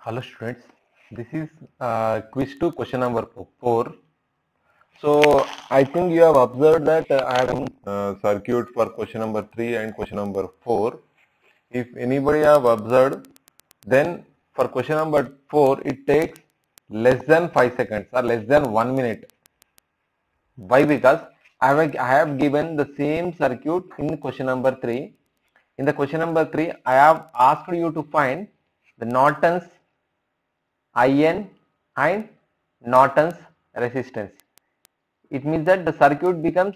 Hello students, this is quiz 2 question number 4. So I think you have observed that I have circuit for question number 3 and question number 4. If anybody have observed, then for question number 4 it takes less than 5 seconds or less than 1 minute. Why? Because I have given the same circuit in question number 3. In the question number 3 I have asked you to find the Norton's IN and Norton's resistance. It means that the circuit becomes,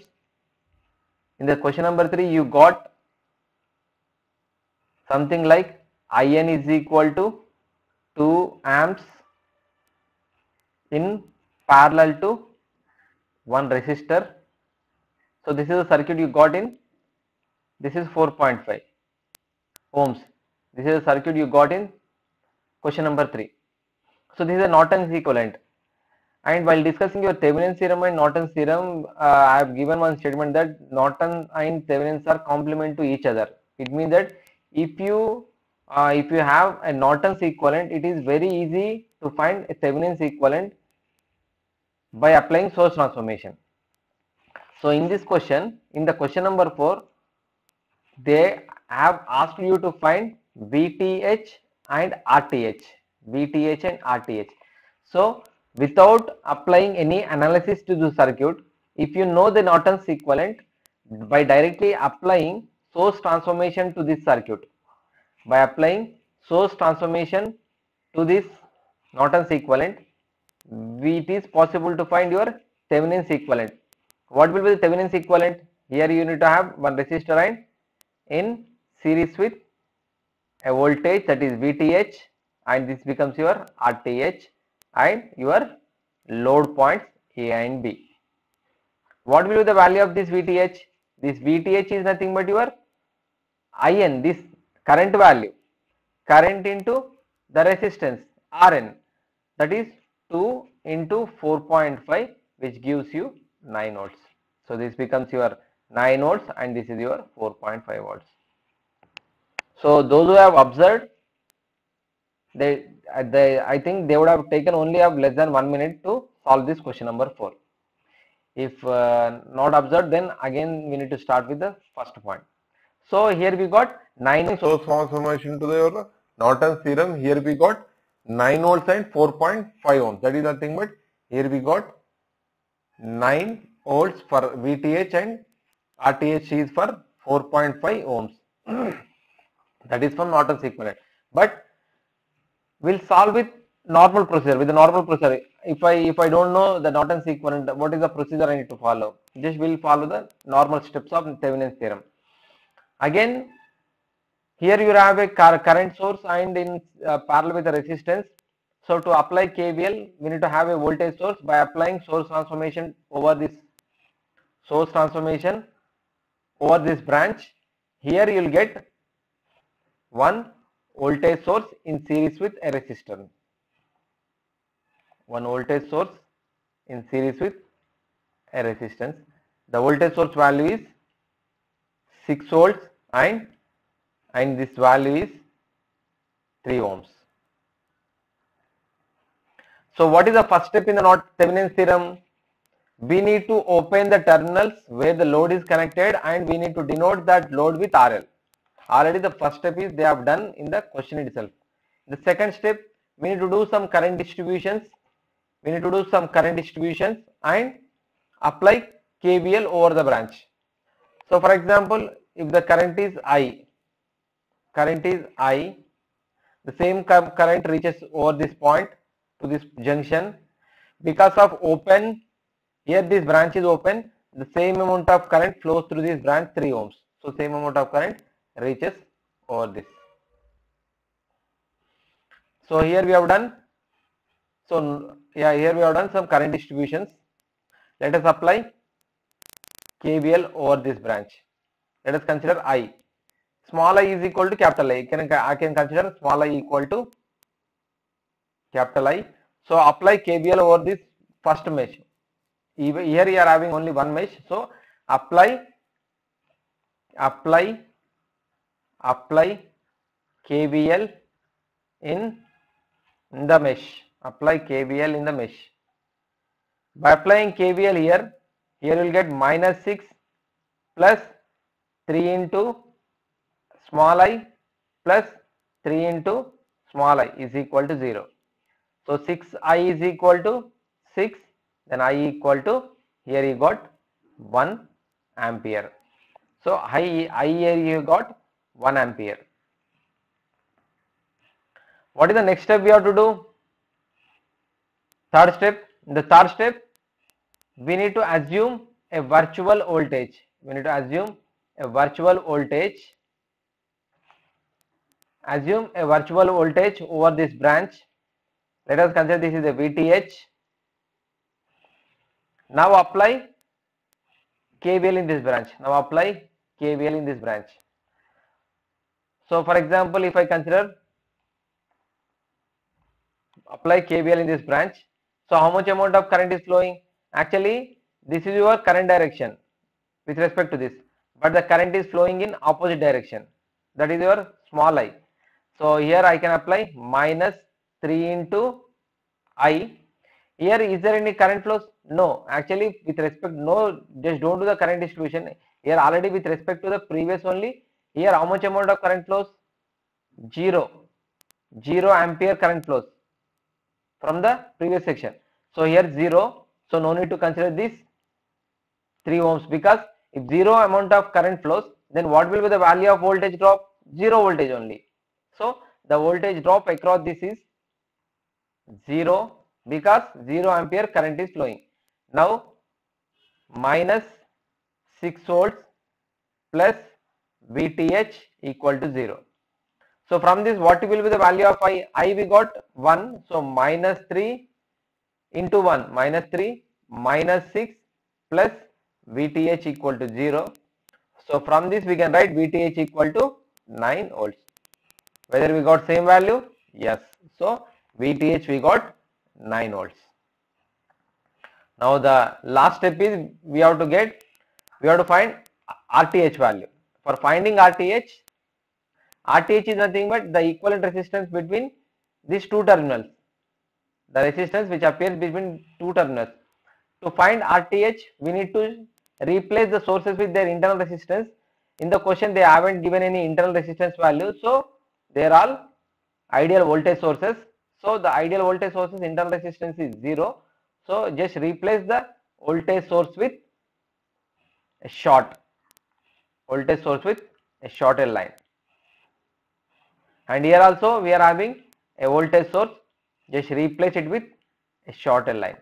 in the question number 3 you got something like IN is equal to 2 amps in parallel to one resistor. So this is the circuit you got in, this is 4.5 ohms. This is the circuit you got in question number 3. So this is a Norton's equivalent. And while discussing your Thevenin's theorem and Norton's theorem, I have given one statement that Norton and Thevenin's are complement to each other. It means that if you have a Norton's equivalent, it is very easy to find a Thevenin's equivalent by applying source transformation. So in this question, in the question number 4, they have asked you to find VTH and RTH. VTH and RTH. So without applying any analysis to the circuit, if you know the Norton's equivalent, by directly applying source transformation to this circuit, by applying source transformation to this Norton's equivalent, it is possible to find your Thevenin's equivalent. What will be the Thevenin's equivalent? Here you need to have one resistor and in series with a voltage, that is VTH, and this becomes your RTH and your load points A and B. What will be the value of this VTH? This VTH is nothing but your IN, this current value, current into the resistance RN, that is 2 into 4.5, which gives you 9 volts. So this becomes your 9 volts and this is your 4.5 volts. So those who have observed, I think they would have taken only of less than 1 minute to solve this question number 4. If not observed, then again we need to start with the first point. So here we got 9 source transformation to the Norton's theorem. Here we got 9 volts and 4.5 ohms. That is nothing but here we got 9 volts for VTH and RTH is for 4.5 ohms. That is from Norton's equivalent. But we'll solve with normal procedure. With the normal procedure, if I don't know the Norton's equivalent, what is the procedure I need to follow? Just will follow the normal steps of Thevenin's theorem. Again, here you have a current source and in parallel with the resistance. So to apply KVL, we need to have a voltage source. By applying source transformation over this branch, here you will get one voltage source in series with a resistor. One voltage source in series with a resistance. The voltage source value is 6 volts and this value is 3 ohms. So what is the first step in the Thevenin's theorem? We need to open the terminals where the load is connected and we need to denote that load with RL. Already the first step is they have done in the question itself. The second step, we need to do some current distributions. And apply KVL over the branch. So for example, if the current is I, the same current reaches over this point to this junction. Because of open, here this branch is open, the same amount of current flows through this branch, 3 ohms. So same amount of current reaches over this. So here we have done, here we have done some current distributions. Let us apply KVL over this branch. Let us consider I. Small I is equal to capital I. I can consider small I equal to capital I. So apply KVL over this first mesh. Here you are having only one mesh. So apply KVL in in the mesh. Apply KVL in the mesh. By applying KVL here you will get minus 6 plus 3 into small I plus 3 into small I is equal to 0. So 6I is equal to 6, then I equal to, here you got 1 ampere. So I here you got 1 ampere. What is the next step we have to do? Third step. In the third step, we need to assume a virtual voltage. We need to assume a virtual voltage. Assume a virtual voltage over this branch. Let us consider this is a VTH. Now apply KVL in this branch. Now apply KVL in this branch. So for example, if I consider apply KVL in this branch, so how much amount of current is flowing? Actually, this is your current direction with respect to this, but the current is flowing in opposite direction. That is your small I. So here I can apply minus 3 into I. Here is there any current flows? No. Actually with respect, no, just don't do the current distribution. Here already with respect to the previous only, here how much amount of current flows? 0 ampere current flows from the previous section. So here 0. So no need to consider this 3 ohms, because if 0 amount of current flows, then what will be the value of voltage drop? 0 voltage only. So the voltage drop across this is 0, because 0 ampere current is flowing. Now minus 6 volts plus VTH equal to 0. So from this what will be the value of I? I we got 1. So minus 3 into 1, minus 3 minus 6 plus VTH equal to 0. So from this we can write VTH equal to 9 volts. Whether we got same value? Yes. So VTH we got 9 volts. Now the last step is we have to find RTH value. For finding RTH is nothing but the equivalent resistance between these two terminals. The resistance which appears between two terminals. To find RTH, we need to replace the sources with their internal resistance. In the question they haven't given any internal resistance value, so they are all ideal voltage sources. So the ideal voltage sources internal resistance is 0. So just replace the voltage source with a short voltage source with a shorter line. And here also we are having a voltage source, just replace it with a shorter line.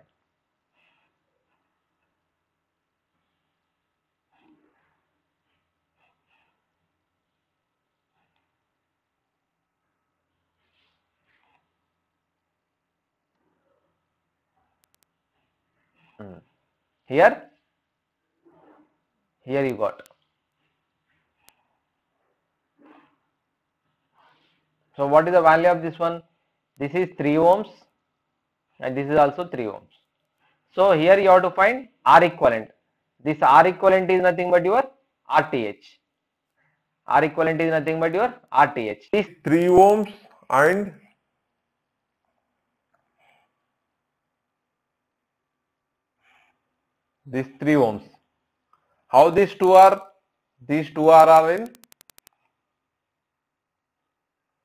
Here you got. So what is the value of this one? This is 3 ohms and this is also 3 ohms. So here you have to find R equivalent. This R equivalent is nothing but your RTH. R equivalent is nothing but your RTH. This 3 ohms and these 3 ohms. How these two are? These two are in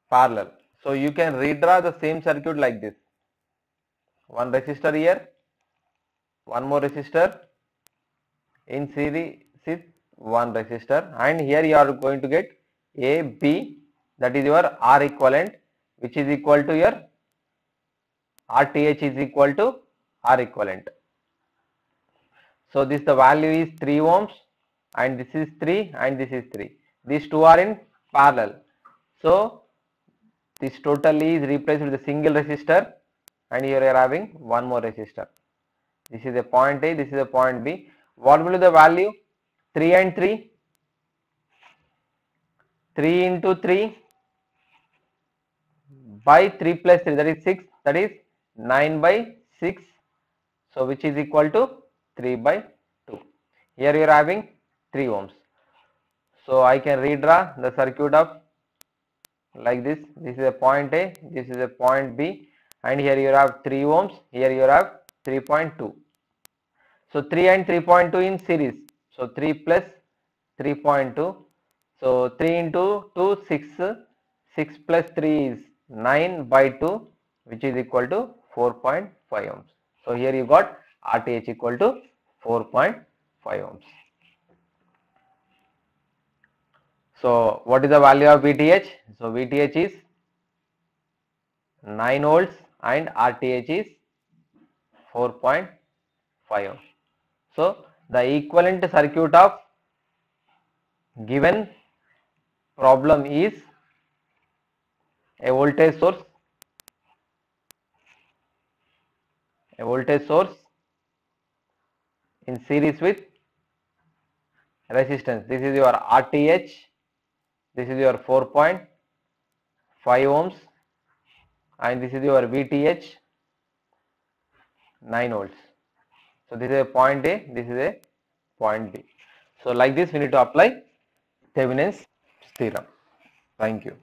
parallel. So you can redraw the same circuit like this. One resistor here, one more resistor in series with one resistor, and here you are going to get A, B, that is your R equivalent, which is equal to your RTH is equal to R equivalent. So this the value is 3 ohms and this is 3 and this is 3. These two are in parallel. So this totally is replaced with a single resistor, and here you are having one more resistor. This is a point A, this is a point B. What will be the value? 3 and 3. 3 into 3 by 3 plus 3, that is 6, that is 9 by 6. So which is equal to 3 by 2. Here you are having 3 ohms. So I can redraw the circuit of like this. This is a point A, this is a point B, and here you have 3 ohms, here you have 3.2. So 3 and 3.2 in series. So 3 plus 3.2. So 3 into 2, 6. 6 plus 3 is 9 by 2, which is equal to 4.5 ohms. So here you got RTH equal to 4.5 ohms. So what is the value of VTH? So VTH is 9 volts and RTH is 4.5 ohms. So the equivalent circuit of given problem is a voltage source in series with resistance. This is your RTH, this is your 4.5 ohms, and this is your VTH 9 volts. So this is a point A, this is a point B. So like this we need to apply Thevenin's theorem. Thank you.